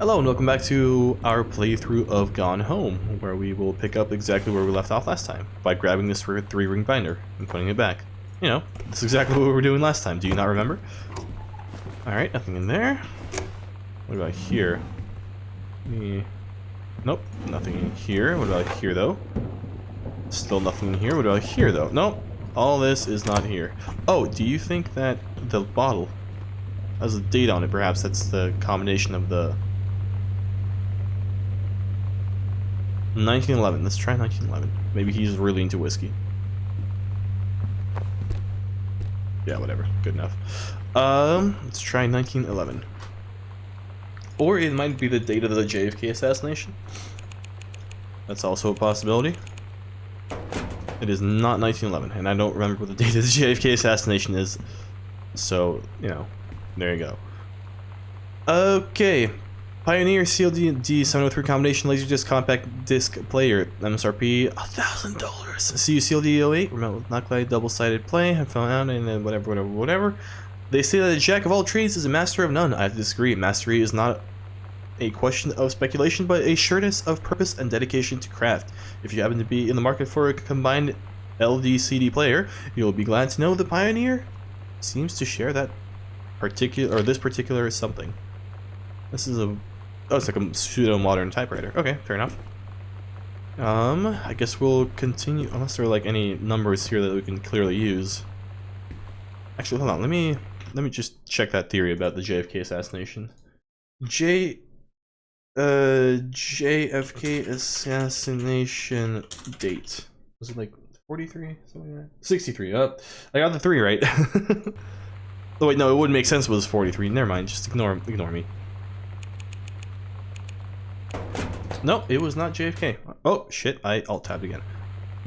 Hello and welcome back to our playthrough of Gone Home, where we will pick up exactly where we left off last time, by grabbing this 3-ring binder and putting it back. You know, that's exactly what we were doing last time, do you not remember? Alright, nothing in there. What about here? Nope, nothing in here. What about here though? Still nothing in here. What about here though? Nope, all this is not here. Oh, do you think that the bottle has a date on it? Perhaps that's the combination of the 1911. Let's try 1911. Maybe he's really into whiskey. Yeah, whatever. Good enough. Let's try 1911. Or it might be the date of the JFK assassination. That's also a possibility. It is not 1911, and I don't remember what the date of the JFK assassination is. So, you know, there you go. Okay. Pioneer CLD 703 combination laserdisc compact disc player, MSRP $1,000. CU CLD 08 remote with knuckle double-sided play. I found out, and then whatever. They say that a jack of all trades is a master of none. I have to disagree. Mastery is not a question of speculation, but a sureness of purpose and dedication to craft. If you happen to be in the market for a combined LD-CD player, you'll be glad to know the Pioneer seems to share that this particular something. This is a it's like a pseudo-modern typewriter. Okay, fair enough. I guess we'll continue unless there are like any numbers here that we can clearly use. Actually, hold on. Let me just check that theory about the JFK assassination. JFK assassination date. Was it like 43? Something like that? 63. Oh, I got the 3 right. Oh wait, no, it wouldn't make sense if it was 43. Never mind. Just ignore me. No, it was not JFK. Oh, shit, I alt-tabbed again.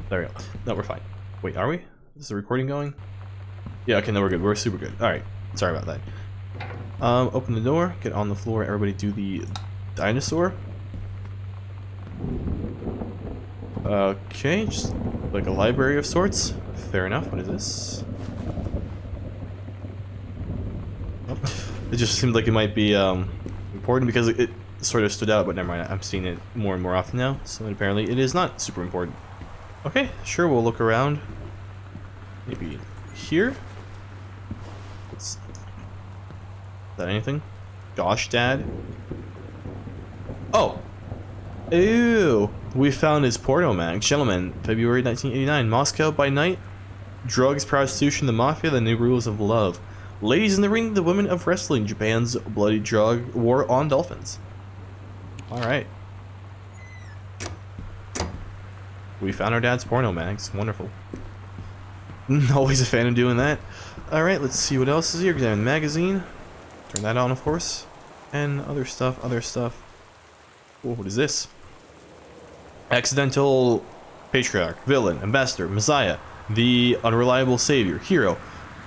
There we go. No, we're fine. Wait, are we? Is the recording going? Yeah, okay, no, we're good. We're super good. Alright, sorry about that. Open the door, get on the floor, everybody do the dinosaur. Okay, just like a library of sorts. Fair enough. What is this? Oh, it just seemed like it might be important because it sort of stood out, but never mind. I'm seeing it more and more often now, so apparently it is not super important. Okay, sure, we'll look around. Maybe here? Is that anything? Gosh, Dad. Oh! Ew! We found his porno mag. Gentlemen, February 1989. Moscow by night. Drugs, prostitution, the mafia, the new rules of love. Ladies in the ring, the women of wrestling. Japan's bloody drug war on dolphins. Alright. We found our dad's porno mags. Wonderful. Always a fan of doing that. Alright, let's see what else is here. Examine the magazine. Turn that on, of course. And other stuff. Oh, what is this? Accidental patriarch, villain, ambassador, messiah, the unreliable savior, hero,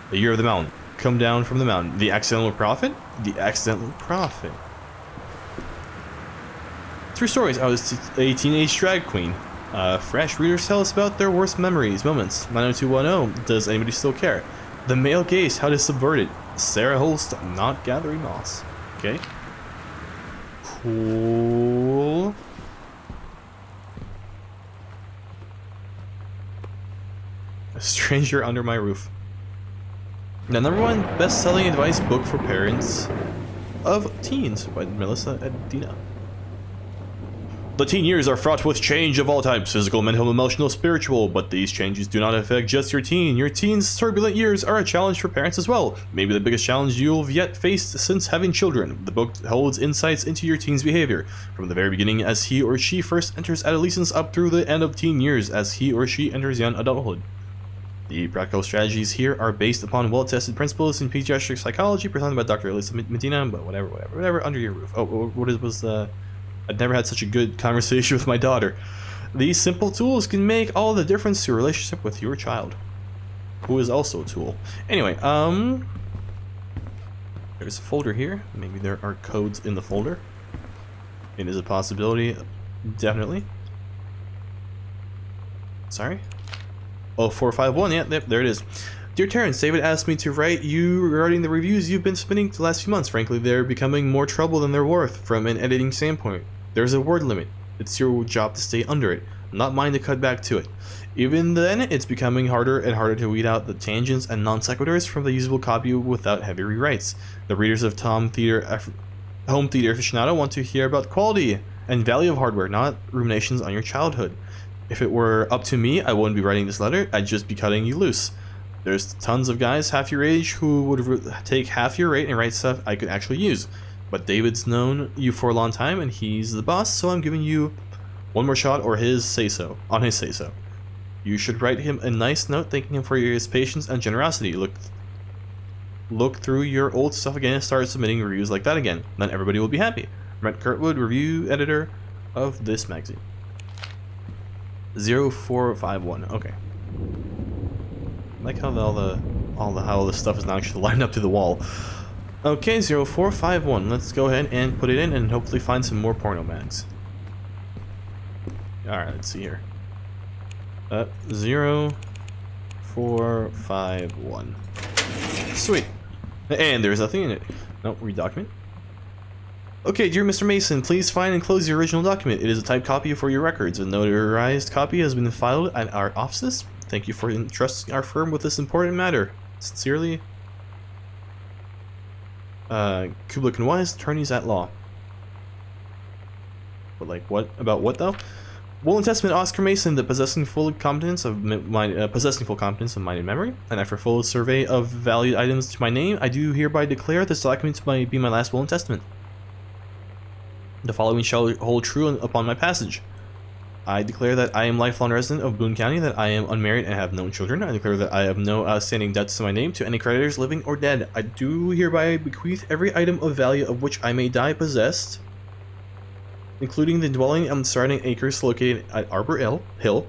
the year of the mountain. Come down from the mountain. The accidental prophet? The accidental prophet. 3 stories. I was a teenage drag queen. Fresh readers tell us about their worst memories, moments. 90210. Does anybody still care? The male gaze. How to subvert it. Sarah Holst. Not gathering moss. Okay. Cool. A stranger under my roof. The #1 best-selling advice book for parents of teens by Melissa Edina. The teen years are fraught with change of all types, physical, mental, emotional, spiritual, but these changes do not affect just your teen. Your teen's turbulent years are a challenge for parents as well. Maybe the biggest challenge you've yet faced since having children. The book holds insights into your teen's behavior, from the very beginning as he or she first enters adolescence up through the end of teen years as he or she enters young adulthood. The practical strategies here are based upon well-tested principles in pediatric psychology presented by Dr. Elisa Medina, but whatever, under your roof. Oh, what was the... I've never had such a good conversation with my daughter. These simple tools can make all the difference to your relationship with your child, who is also a tool. Anyway, there's a folder here. Maybe there are codes in the folder. It is a possibility, definitely. Sorry. 0451, yeah, there it is. Dear Terrence, David asked me to write you regarding the reviews you've been submitting the last few months. Frankly, they're becoming more trouble than they're worth from an editing standpoint. There's a word limit. It's your job to stay under it, not mine to cut back to it. Even then, it's becoming harder and harder to weed out the tangents and non sequiturs from the usable copy without heavy rewrites. The readers of Home Theater Aficionado want to hear about quality and value of hardware, not ruminations on your childhood. If it were up to me, I wouldn't be writing this letter, I'd just be cutting you loose. There's tons of guys half your age who would take half your rate and write stuff I could actually use. But David's known you for a long time and he's the boss, so I'm giving you one more shot or his say-so. You should write him a nice note thanking him for his patience and generosity. Look through your old stuff again and start submitting reviews like that again. Then everybody will be happy. Brent Kurtwood, review editor of this magazine. 0451. Okay. I like how how this stuff is not actually lined up to the wall. Okay, 0451. Let's go ahead and put it in and hopefully find some more porno mags. Alright, let's see here. 0451. Sweet. And there's nothing in it. Nope, read document. Okay, dear Mr. Mason, please find and close the original document. It is a typed copy for your records. A notarized copy has been filed at our offices. Thank you for entrusting our firm with this important matter. Sincerely, Kublik and Wise, attorneys at law. But like, what about what though? Will and testament Oscar Mason, that possessing full competence of mind and memory, and after full survey of valued items to my name, I do hereby declare this document to be my last will and testament. The following shall hold true upon my passage. I declare that I am lifelong resident of Boone County, that I am unmarried and have no children. I declare that I have no outstanding debts to my name to any creditors, living or dead. I do hereby bequeath every item of value of which I may die possessed, including the dwelling and surrounding acres located at Arbor Hill,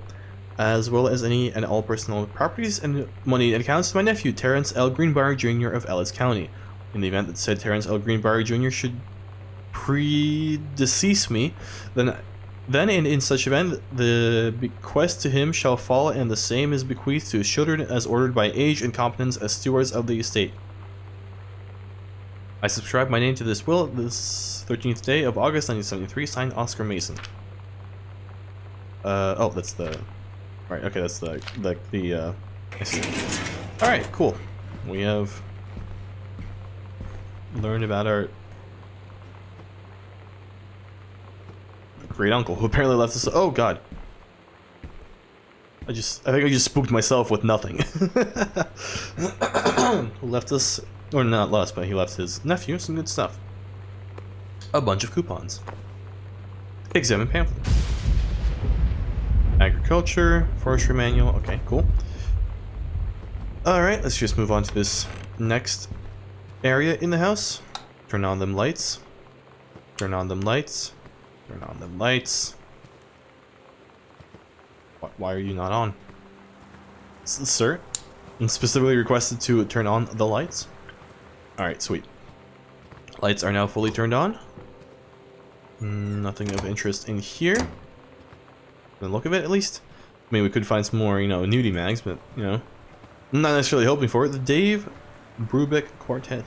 as well as any and all personal properties and money and accounts to my nephew, Terrence L. Greenbrier Jr. of Ellis County. In the event that said Terrence L. Greenbrier Jr. should predecease me, then in such event, the bequest to him shall fall, and the same is bequeathed to his children as ordered by age and competence as stewards of the estate. I subscribe my name to this will this 13th day of August 1973, signed Oscar Mason. Oh, that's the... Right, okay, that's the I see. Alright, cool. We have learned about our great uncle, who apparently left us. Oh god, I think I just spooked myself with nothing. Who left us, or not us, but he left his nephew some good stuff. A bunch of coupons. Examine pamphlet. Agriculture, forestry manual. Okay, cool. All right, let's just move on to this next area in the house. Turn on them lights. Turn on them lights. Turn on the lights. Why are you not on? Sir? I'm specifically requested to turn on the lights. Alright, sweet. Lights are now fully turned on. Nothing of interest in here. The look of it, at least. I mean, we could find some more, nudie mags, but, I'm not necessarily hoping for it. The Dave Brubeck Quartet.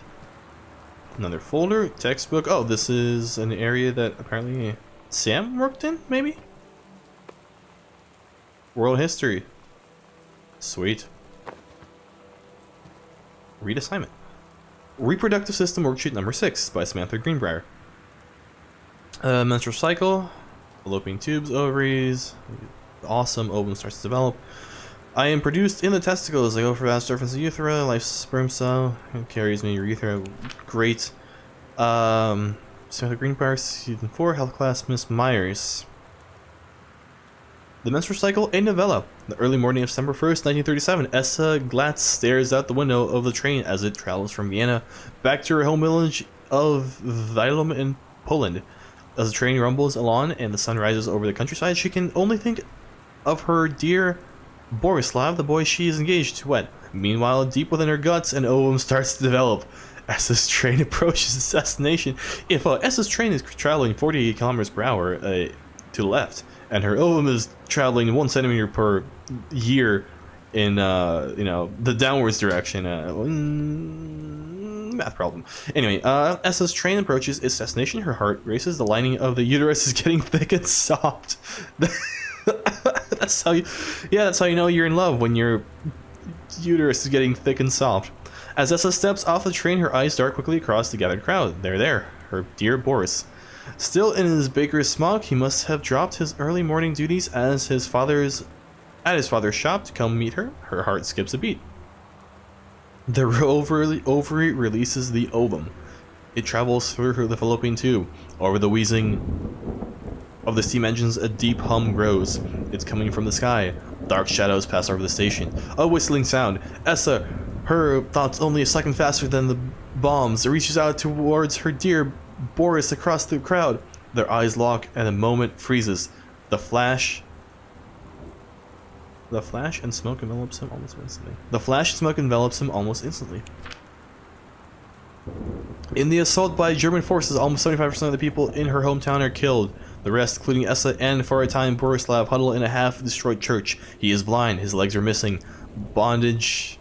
Another folder, textbook. Oh, this is an area that apparently Sam worked in, maybe? World history. Sweet. Read assignment. Reproductive system worksheet number 6 by Samantha Greenbrier. Menstrual cycle. Fallopian tubes, ovaries. Awesome. Ovum starts to develop. I am produced in the testicles. I go for vast surface of urethra. Life sperm cell. It carries me urethra. Great. Samantha Greenbrier, season 4, health class, Miss Myers. The menstrual cycle, a novella. The early morning of December 1st, 1937, Essa Glatz stares out the window of the train as it travels from Vienna back to her home village of Wilhelm in Poland. As the train rumbles along and the sun rises over the countryside, she can only think of her dear Borislav, the boy she is engaged to wed. Meanwhile, deep within her guts, an ovum starts to develop. As this train approaches its destination, if Essa's train is traveling 40 kilometers per hour to the left, and her ovum is traveling 1 centimeter per year in you know, the downwards direction. Math problem. Anyway, as this train approaches its destination, her heart races. The lining of the uterus is getting thick and soft. That's how you, yeah, that's how you know you're in love, when your uterus is getting thick and soft. As Essa steps off the train, her eyes dart quickly across the gathered crowd. There, her dear Boris. Still in his baker's smock, he must have dropped his early morning duties at his father's shop to come meet her. Her heart skips a beat. The ovary releases the ovum. It travels through the fallopian tube. Over the wheezing of the steam engines, a deep hum grows. It's coming from the sky. Dark shadows pass over the station. A whistling sound. Essa, her thoughts only a second faster than the bombs, reaches out towards her dear Boris across the crowd. Their eyes lock and a moment freezes. The flash and smoke envelops him almost instantly. In the assault by German forces, almost 75% of the people in her hometown are killed. The rest, including Essa and, for a time, Borislav, huddle in a half-destroyed church. He is blind, his legs are missing. Bandaged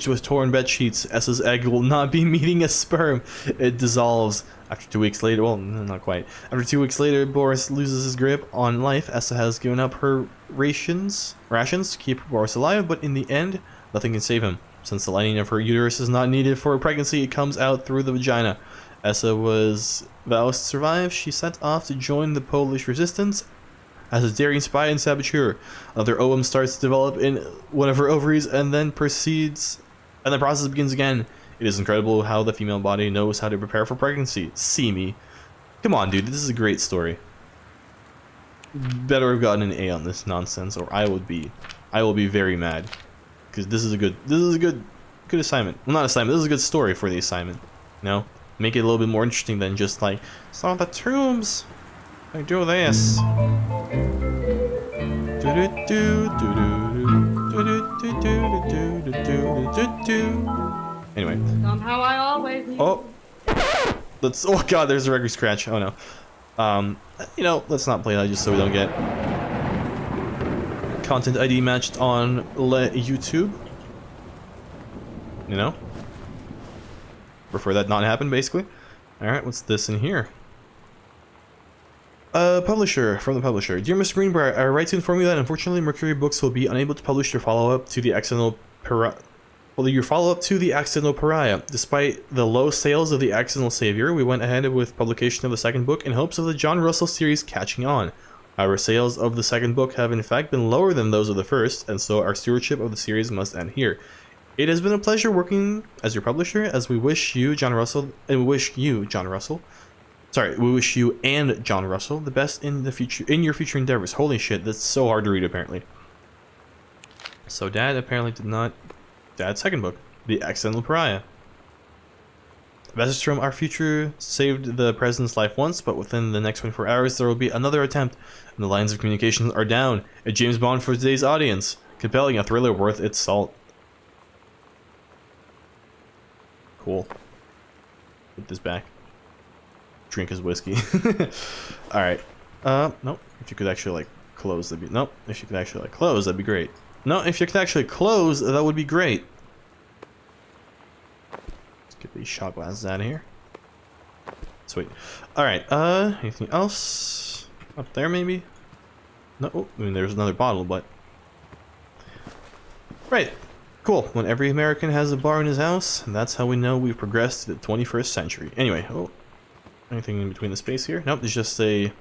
with torn bed sheets. Essa's egg will not be meeting a sperm. It dissolves. After 2 weeks later, well, not quite. After 2 weeks later, Boris loses his grip on life. Essa has given up her rations to keep Boris alive, but in the end, nothing can save him. Since the lining of her uterus is not needed for a pregnancy, it comes out through the vagina. Essa vows to survive. She set off to join the Polish resistance as a daring spy and saboteur. Another ovum starts to develop in one of her ovaries, and then the process begins again. It is incredible how the female body knows how to prepare for pregnancy. See me. Come on, dude, this is a great story. Better have gotten an A on this nonsense, or I will be very mad. Because this is a good assignment. Well, not assignment, this is a good story for the assignment. You know? Make it a little bit more interesting than just like, so the tombs, I do this. Anyway. Somehow I always knew. Oh god, there's a record scratch. Oh no. You know, let's not play that just so we don't get content ID matched on YouTube. You know? Prefer that not happen, basically. Alright, what's this in here? Publisher, from the publisher. Dear Mr. Greenbrier, I write to inform you that unfortunately Mercury Books will be unable to publish your follow-up to the Accidental Pariah. Despite the low sales of the Accidental Savior, we went ahead with publication of the second book in hopes of the John Russell series catching on. Our sales of the second book have in fact been lower than those of the first, and so our stewardship of the series must end here. It has been a pleasure working as your publisher, as we wish you, John Russell, we wish you and John Russell the best in your future endeavors. Holy shit, that's so hard to read apparently. So Dad apparently did not. Dad's second book, The Accidental Pariah. A message from our future saved the president's life once, but within the next 24 hours there will be another attempt, and the lines of communication are down. A James Bond for today's audience. Compelling, a thriller worth its salt. Cool. Put this back. Drink his whiskey. Alright. Nope. If you could actually, like, close, that'd be... Nope. If you could actually, like, close, that'd be great. No, if you could actually close, that would be great. Let's get these shot glasses out of here. Sweet. Alright, anything else? Up there, maybe? No, oh, I mean, there's another bottle, but... Right. Cool. When every American has a bar in his house, and that's how we know we've progressed to the 21st century. Anyway, oh, anything in between the space here? Nope, there's just a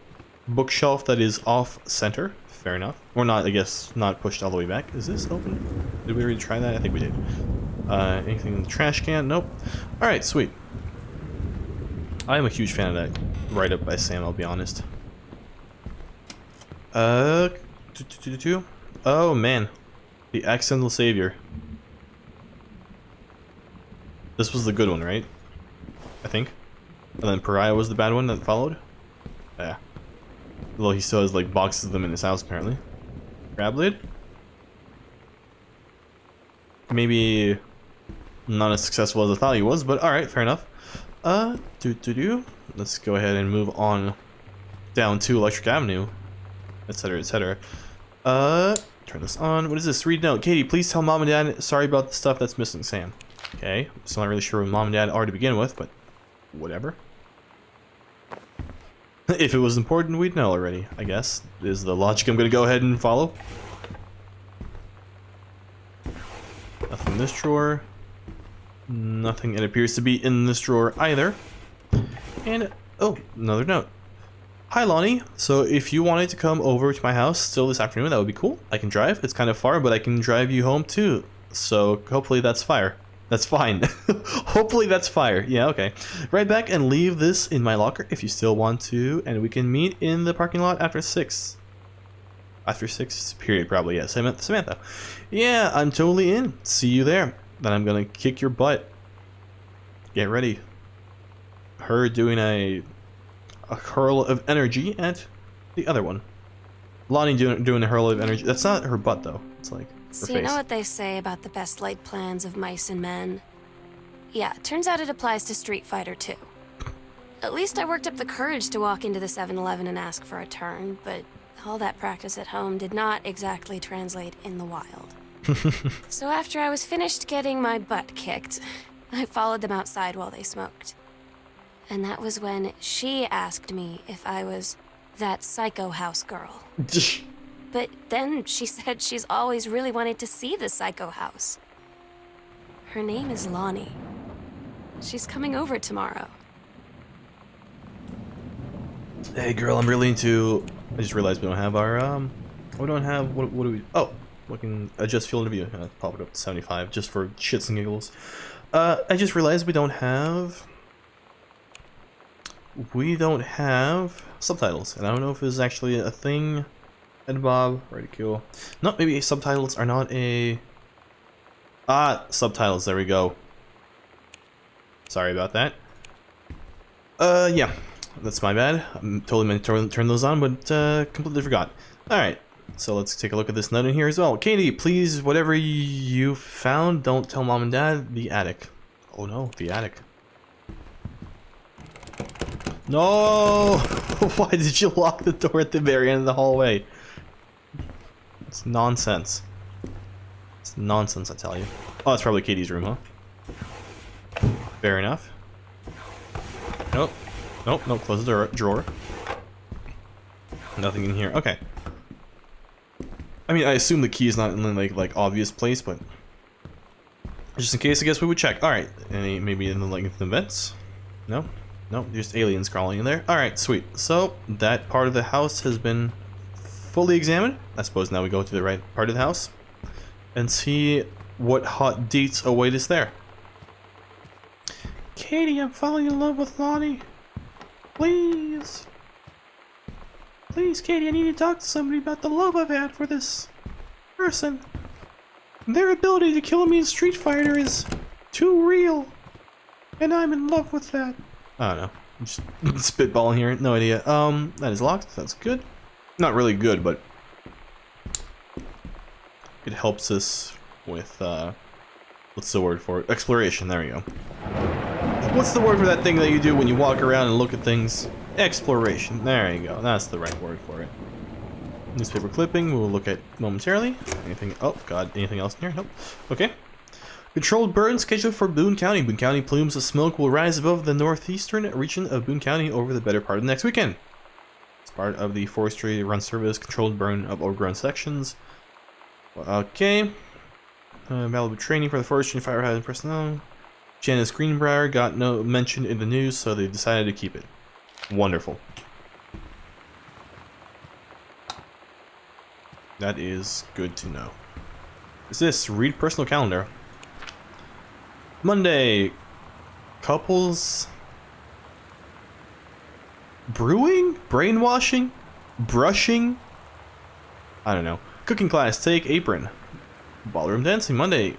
bookshelf that is off-center. Fair enough. Or not, I guess, not pushed all the way back. Is this open? Did we already try that? I think we did. Anything in the trash can? Nope. Alright, sweet. I am a huge fan of that write-up by Sam, I'll be honest. Oh, man. The Accidental Savior. This was the good one, right? I think. And then Pariah was the bad one that followed? Yeah. Although he still has, like, boxes of them in his house, apparently. Grab lid? Maybe not as successful as I thought he was, but alright, fair enough. Let's go ahead and move on down to Electric Avenue, etc., etc. turn this on. What is this? Read note. Katie, please tell mom and dad sorry about the stuff that's missing, Sam. Okay, so I'm not really sure what mom and dad are to begin with, but whatever. If it was important, we'd know already, I guess. Is the logic I'm going to go ahead and follow. Nothing in this drawer. Nothing it appears to be in this drawer either. And, oh, another note. Hi, Lonnie. So if you wanted to come over to my house still this afternoon, that would be cool. I can drive. It's kind of far, but I can drive you home too. So hopefully that's fire. That's fine. Hopefully that's fire. Yeah, okay. Right back and leave this in my locker if you still want to, and we can meet in the parking lot after 6. After 6 period, probably, yeah. Samantha. Yeah, I'm totally in. See you there. Then I'm gonna kick your butt. Get ready. Her doing a hurl of energy at the other one. Lonnie doing a hurl of energy. That's not her butt, though. It's like So you know what they say about the best laid plans of mice and men? Yeah, turns out it applies to Street Fighter too. At least I worked up the courage to walk into the 7-Eleven and ask for a turn, but all that practice at home did not exactly translate in the wild. So after I was finished getting my butt kicked, I followed them outside while they smoked. And that was when she asked me if I was that psycho house girl. But then she said she's always really wanted to see the psycho house. Her name is Lonnie. She's coming over tomorrow. Hey girl, I'm really into... I just realized we don't have our, we don't have... What do we... Oh, looking... Adjust field of view. Pop it up to 75, just for shits and giggles. I just realized we don't have... We don't have subtitles, and I don't know if it's actually a thing. Ed Bob, ridicule. No, maybe subtitles are not a... subtitles, there we go. Sorry about that. Yeah, that's my bad. I'm totally meant to turn those on, but completely forgot. Alright, so let's take a look at this note in here as well. Katie, please, whatever you found, don't tell mom and dad. The attic. Oh no, the attic. No! Why did you lock the door at the very end of the hallway? It's nonsense. It's nonsense, I tell you. Oh, it's probably Katie's room, huh? Fair enough. Nope. Nope, nope, close the drawer. Nothing in here. Okay. I mean, I assume the key is not in the like obvious place, but just in case, I guess we would check. Alright. Any maybe in the vents? No? Nope, just aliens crawling in there. Alright, sweet. So that part of the house has been fully examined. I suppose now we go to the right part of the house and see what hot deets await us there. Katie, I'm falling in love with Lonnie. Please. Please, Katie, I need to talk to somebody about the love I've had for this person. Their ability to kill me in Street Fighter is too real. And I'm in love with that. I don't know. I'm just spitballing here. No idea. That is locked. That's good. Not really good, but it helps us with, what's the word for it? Exploration. There you go. What's the word for that thing that you do when you walk around and look at things? Exploration. There you go. That's the right word for it. Newspaper clipping we'll look at momentarily. Anything? Oh, God. Anything else in here? Nope. Okay. Controlled burn scheduled for Boone County. Boone County plumes of smoke will rise above the northeastern region of Boone County over the better part of next weekend. It's part of the forestry run service controlled burn of overgrown sections. Okay. Malibu training for the forestry and fire hazard personnel. Janice Greenbrier got no mention in the news, so they decided to keep it. Wonderful. That is good to know. Is this read personal calendar? Monday, couples brewing, brainwashing, brushing. I don't know. Cooking class, take apron. Ballroom dancing Monday.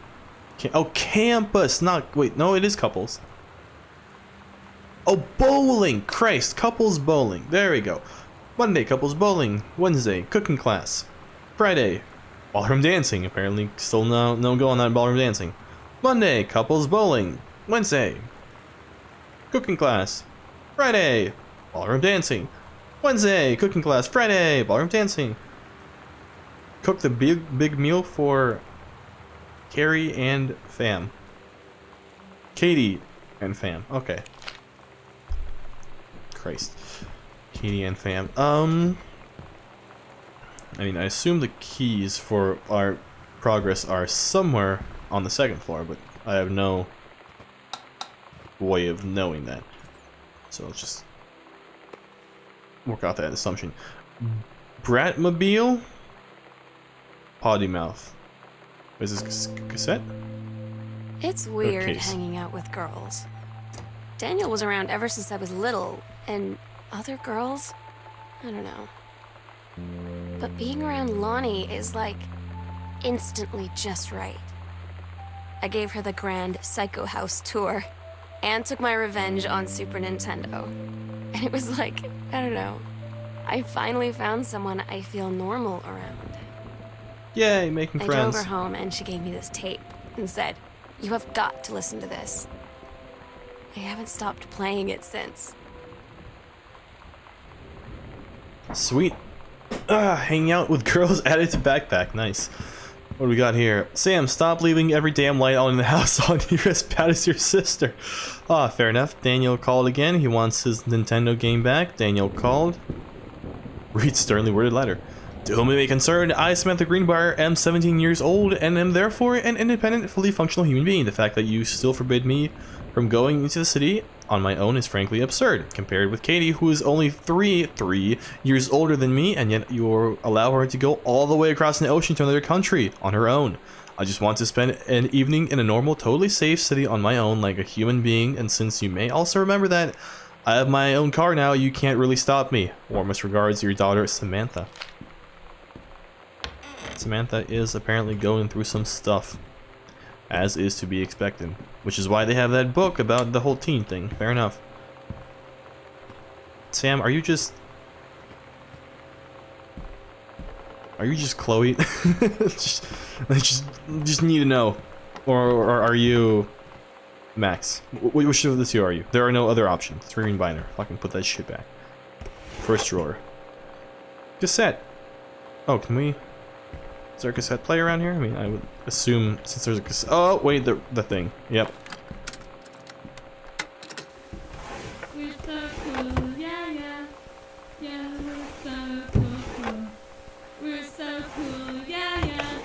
Oh, campus, not wait. No, it is couples. Oh, bowling. Christ, couples bowling. There we go. Monday, couples bowling. Wednesday, cooking class. Friday, ballroom dancing. Apparently, still no go on that ballroom dancing. Monday, couples bowling. Wednesday, cooking class. Friday, ballroom dancing. Wednesday, cooking class. Friday, ballroom dancing. cook the big meal for Carrie and Fam. Katie and Fam. Okay. Christ. Katie and Fam. I mean, I assume the keys for our progress are somewhere on the second floor, but I have no way of knowing that. So let's just work out that assumption. Bratmobile? Potty mouth. Is this cassette? It's weird case. hanging out with girls. Daniel was around ever since I was little, and other girls? I don't know. But being around Lonnie is like instantly just right. I gave her the grand Psycho House tour and took my revenge on Super Nintendo. And it was like, I don't know. I finally found someone I feel normal around. Yay, making I friends. drove her home and she gave me this tape and said, "You have got to listen to this." I haven't stopped playing it since. Sweet. Hanging out with girls added to backpack. Nice. What do we got here? Sam, stop leaving every damn light on in the house on. You're as bad as your sister. Ah, fair enough. Daniel called again. He wants his Nintendo game back. Daniel called. Read sternly worded letter. To whom it may concern, I, Samantha Greenbrier, am 17 years old and am therefore an independent, fully functional human being. The fact that you still forbid me from going into the city on my own is frankly absurd, compared with Katie, who is only three years older than me, and yet you allow her to go all the way across the ocean to another country on her own. I just want to spend an evening in a normal, totally safe city on my own like a human being, and since you may also remember that I have my own car now, you can't really stop me. Warmest regards, your daughter, Samantha. Samantha is apparently going through some stuff, as is to be expected, which is why they have that book about the whole teen thing. Fair enough. Sam, are you just Chloe? just need to know, or are you Max? Which of the two are you? There are no other options. 3-ring binder. Fucking put that shit back. First drawer. Cassette. Oh, can we? Is there a cassette player around here? I mean, I would assume since there's a cassette. Oh, wait, the thing. Yep. We're so cool, yeah, yeah. Yeah, we're so cool. We're so cool, yeah, yeah.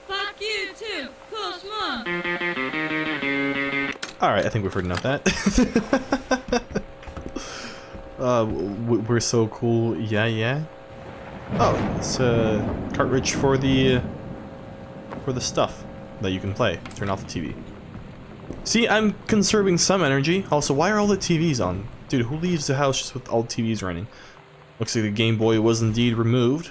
Fuck you too, cool schmuck. Alright, I think we've heard enough of that. We're so cool, yeah, yeah. Oh, it's a cartridge for the stuff that you can play. Turn off the TV. See, I'm conserving some energy. Also, why are all the TVs on? Dude, who leaves the house just with all the TVs running? Looks like the Game Boy was indeed removed.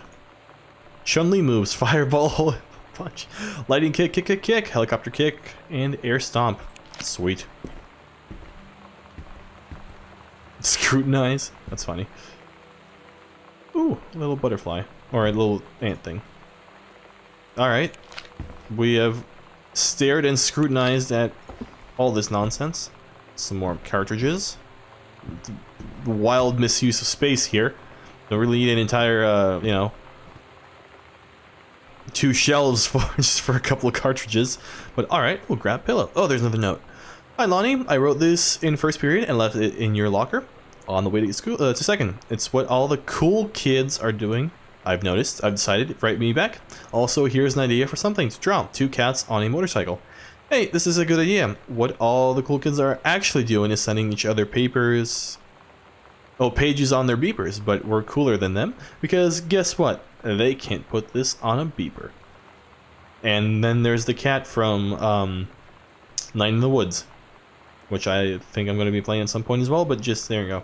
Chun-Li moves, fireball, punch, lightning kick, kick, kick, kick, helicopter kick, and air stomp. Sweet. Scrutinize. That's funny. Ooh, a little butterfly. Or a little ant thing. Alright. We have stared and scrutinized at all this nonsense. Some more cartridges. Wild misuse of space here. Don't really need an entire, you know, 2 shelves for just for a couple of cartridges. But alright, we'll grab pillow. Oh, there's another note. Hi, Lonnie. I wrote this in first period and left it in your locker. On the way to school, to second. It's what all the cool kids are doing. I've noticed. I've decided. Write me back. Also, here's an idea for something to draw. 2 cats on a motorcycle. Hey, this is a good idea. What all the cool kids are actually doing is sending each other pages on their beepers, but we're cooler than them because guess what? They can't put this on a beeper. And then there's the cat from Night in the Woods, which I think I'm going to be playing at some point as well, but just there you go.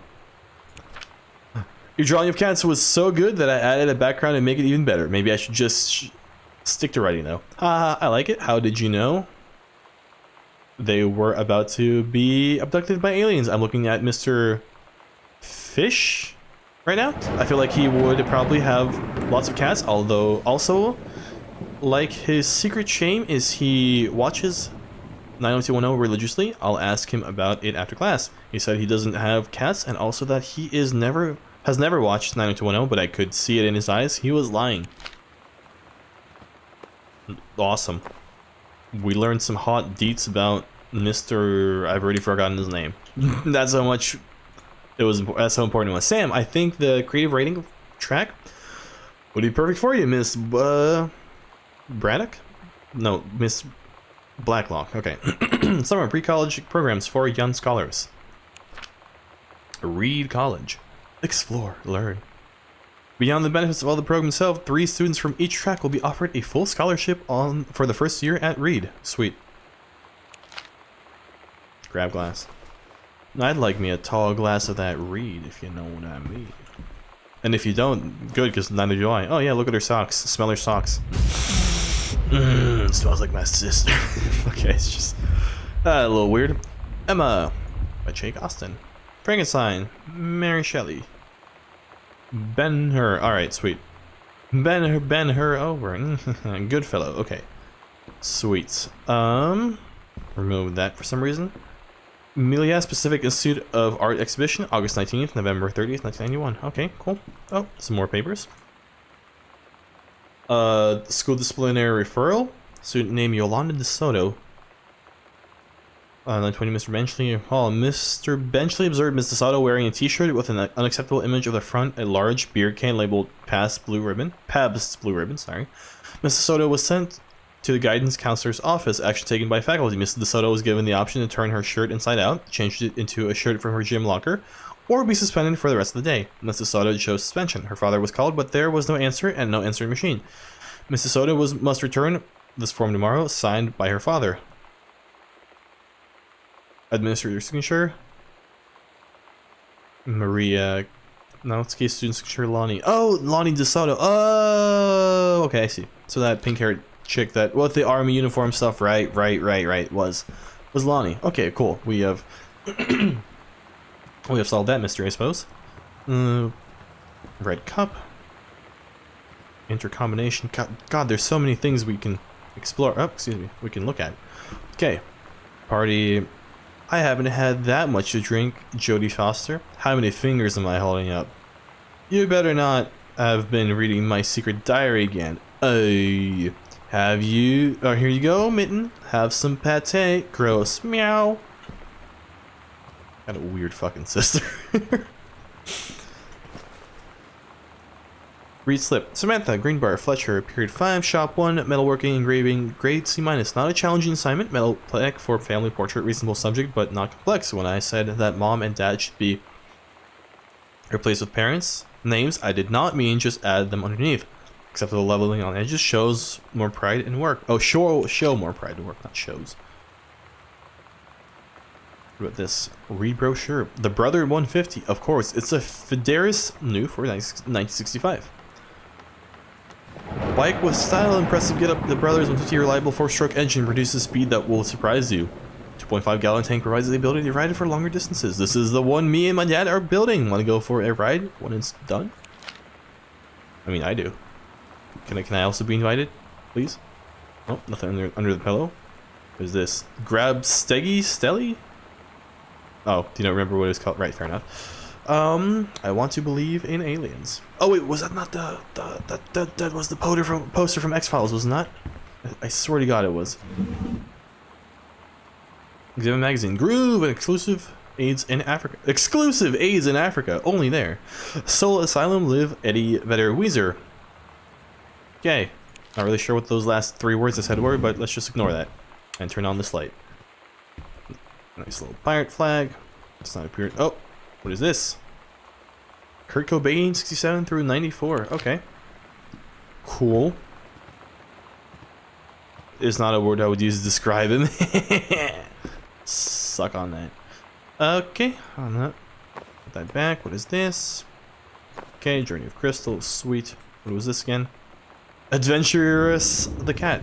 Your drawing of cats was so good that I added a background to make it even better. Maybe I should just stick to writing though. Haha, I like it. How did you know? They were about to be abducted by aliens. I'm looking at Mr. Fish right now. I feel like he would probably have lots of cats, although also, like, his secret shame is he watches 90210 religiously. I'll ask him about it after class. He said he doesn't have cats, and also that he has never watched 90210, but I could see it in his eyes. He was lying. Awesome. We learned some hot deets about Mr. I've already forgotten his name. That's how much it was. That's how important it was. Sam, I think the creative writing track would be perfect for you, Miss Braddock? No, Miss Blacklock. Okay. Summer pre-college programs for young scholars. Reed College. Explore, learn. Beyond the benefits of all the program itself, 3 students from each track will be offered a full scholarship for the first year at Reed. Sweet. Grab glass. I'd like me a tall glass of that Reed, if you know what I mean. And if you don't, good, because neither do I. Oh yeah, look at her socks. Smell her socks. Smells like my sister. Okay, it's just a little weird. Emma by Jake Austen. Frankenstein, Mary Shelley. Ben-Hur. Alright, sweet. Ben-Hur over. Goodfellow. Okay. Sweet. Remove that for some reason. Milias Pacific Institute of Art Exhibition, August 19th, November 30th, 1991. Okay, cool. Oh, some more papers. School disciplinary referral. Student named Yolanda DeSoto. 920 Mr. Benchley. Oh, Mr. Benchley observed Ms. DeSoto wearing a t-shirt with an unacceptable image of the front, a large beer can labeled Pabst Blue Ribbon, sorry. Ms. DeSoto was sent to the guidance counselor's office. Action taken by faculty. Ms. DeSoto was given the option to turn her shirt inside out, change it into a shirt from her gym locker, or be suspended for the rest of the day. Ms. DeSoto chose suspension. Her father was called, but there was no answer and no answering machine. Ms. DeSoto must return this form tomorrow, signed by her father. Administrator signature. Maria. No, it's case student signature. Lonnie. Oh, Lonnie DeSoto. Oh, okay, I see. So that pink-haired chick that with the army uniform stuff, right, was Lonnie. Okay, cool. We have solved that mystery, I suppose. Red cup. Intercombination. God, there's so many things we can explore. Oh, excuse me. We can look at. Okay. Party. I haven't had that much to drink, Jodie Foster. How many fingers am I holding up? You better not have been reading my secret diary again. Have you? Oh, here you go, Mitten. Have some pate. Gross. Meow. Got a weird fucking sister. Read slip. Samantha, Green Bar, Fletcher, Period 5, Shop 1, Metalworking, Engraving, Grade C-. Not a challenging assignment. Metal plaque for family portrait, reasonable subject, but not complex. When I said that mom and dad should be replaced with parents' names, I did not mean just add them underneath. Except for the leveling on edges shows more pride in work. Oh, show more pride in work, not shows. What about this? Read brochure. The Brother 150. Of course, it's a Fideris new for 1965. Bike with style, impressive get up. The Brothers 150 reliable 4-stroke engine produces speed that will surprise you. 2.5 gallon tank provides the ability to ride it for longer distances. This is the one me and my dad are building. Want to go for a ride when it's done? I mean, I do. Can I also be invited, please? Oh, nothing under the pillow. What is this? Grab Stelly? Oh, do you not remember what it was called? Right, fair enough. I want to believe in aliens. Oh wait, was that not that was the poster from X-Files, was it not? I swear to God it was. Exhibit magazine. Groove, an exclusive AIDS in Africa. Exclusive AIDS in Africa. Only there. Soul Asylum, Live, Eddie Vedder, Weezer. Okay. Not really sure what those last 3 words I said were, but let's just ignore that. And turn on this light. Nice little pirate flag. It's not a pirate. Oh, what is this? Kurt Cobain, 67 through 94. Okay. Cool. Is not a word I would use to describe him. Suck on that. Okay. On that. Put that back. What is this? Okay. Journey of Crystal. Sweet. What was this again? Adventurous the Cat.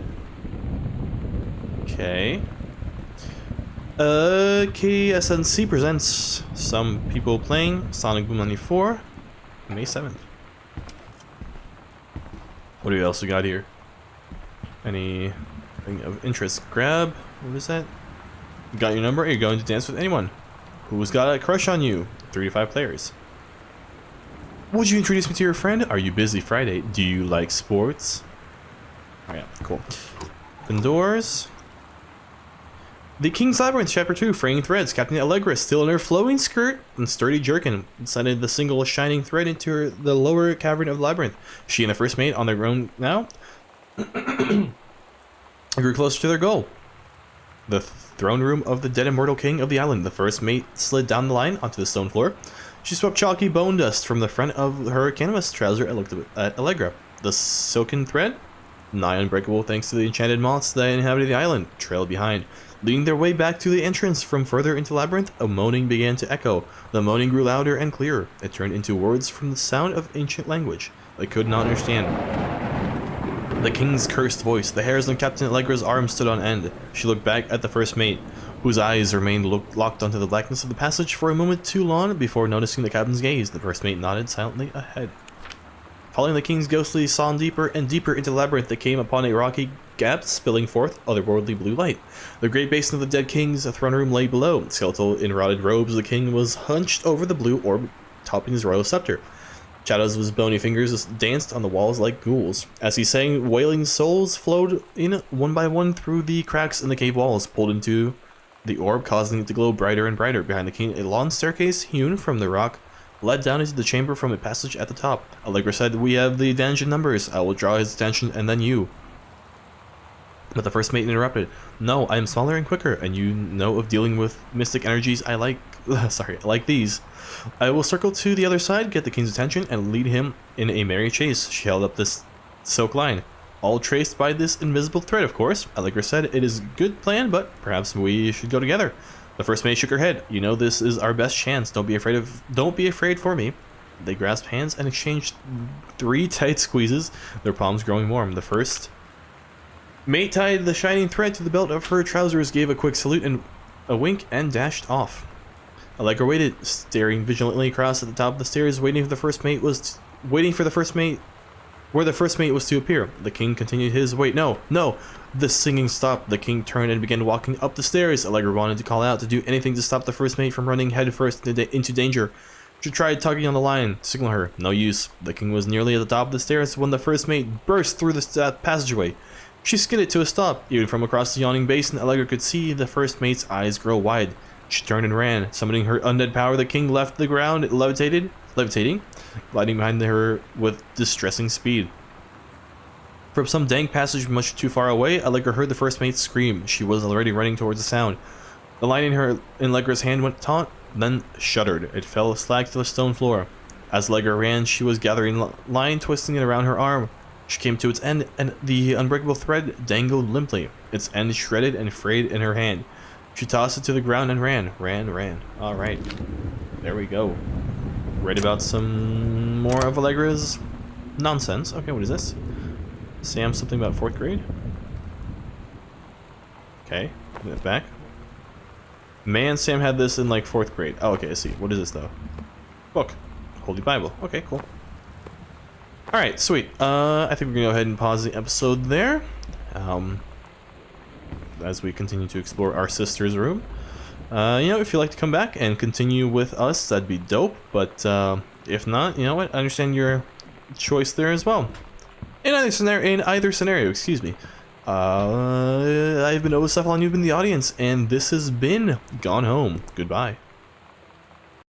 Okay. KSNC presents Some People Playing Sonic Boom 94, May 7th. What else we got here? Anything of interest? Grab. What is that? You got your number? Are you going to dance with anyone? Who's got a crush on you? 3 to 5 players. Would you introduce me to your friend? Are you busy Friday? Do you like sports? Alright, cool. Open doors. The King's Labyrinth, Chapter 2, Fraying Threads. Captain Allegra, still in her flowing skirt and sturdy jerkin, sending the single shining thread into the lower cavern of the labyrinth. She and the first mate on their own now grew closer to their goal. The throne room of the dead immortal king of the island. The first mate slid down the line onto the stone floor. She swept chalky bone dust from the front of her canvas trouser and looked at Allegra. The silken thread, nigh unbreakable thanks to the enchanted moths that inhabited the island, trailed behind. Leading their way back to the entrance from further into the labyrinth, a moaning began to echo. The moaning grew louder and clearer. It turned into words from the sound of ancient language they could not understand. The king's cursed voice. The hairs on Captain Allegra's arm stood on end. She looked back at the first mate, whose eyes remained locked onto the blackness of the passage for a moment too long before noticing the captain's gaze. The first mate nodded silently ahead. Following the king's ghostly song deeper and deeper into the labyrinth, they came upon a rocky gap spilling forth otherworldly blue light. The great basin of the dead king's throne room lay below. Skeletal in rotted robes, the king was hunched over the blue orb topping his royal scepter. Shadows of his bony fingers danced on the walls like ghouls. As he sang, wailing souls flowed in one by one through the cracks in the cave walls, pulled into the orb, causing it to glow brighter and brighter. Behind the king, a long staircase hewn from the rock led down into the chamber from a passage at the top. Allegra said, "We have the advantage in numbers. I will draw his attention and then you." But the first mate interrupted. "No, I am smaller and quicker, and you know of dealing with mystic energies I like these. I will circle to the other side, get the king's attention, and lead him in a merry chase." She held up this silk line. "All traced by this invisible thread, of course." Allegra said, "It is a good plan, but perhaps we should go together." The first mate shook her head. "You know this is our best chance. Don't be afraid for me." They grasped hands and exchanged 3 tight squeezes, their palms growing warm. The first mate tied the shining thread to the belt of her trousers, gave a quick salute and a wink, and dashed off. Allegra waited, staring vigilantly across at the top of the stairs, waiting for the first mate where the first mate was to appear. The king continued his wait. No. The singing stopped. The king turned and began walking up the stairs. Allegra wanted to call out, to do anything to stop the first mate from running headfirst into danger. She tried tugging on the line, to signal her. No use. The king was nearly at the top of the stairs when the first mate burst through the passageway. She skidded to a stop. Even from across the yawning basin, Allegra could see the first mate's eyes grow wide. She turned and ran. Summoning her undead power, the king left the ground, levitating, gliding behind her with distressing speed. From some dank passage much too far away, Allegra heard the first mate scream. She was already running towards the sound. The line in Allegra's hand went taut, then shuddered. It fell slack to the stone floor. As Allegra ran, she was gathering line, twisting it around her arm. She came to its end, and the unbreakable thread dangled limply, its end shredded and frayed in her hand. She tossed it to the ground and ran. Alright. There we go. Read about some more of Allegra's nonsense. Okay, what is this? Sam, something about 4th grade? Okay, give it back. Man, Sam had this in like 4th grade. Oh, okay, I see. What is this though? Book. Holy Bible. Okay, cool. Alright, sweet. I think we're gonna go ahead and pause the episode there. As we continue to explore our sister's room. If you'd like to come back and continue with us, that'd be dope. But if not, you know what? I understand your choice there as well. In either scenario, excuse me. I've been OvoCephalon, you've been the audience, and this has been Gone Home. Goodbye.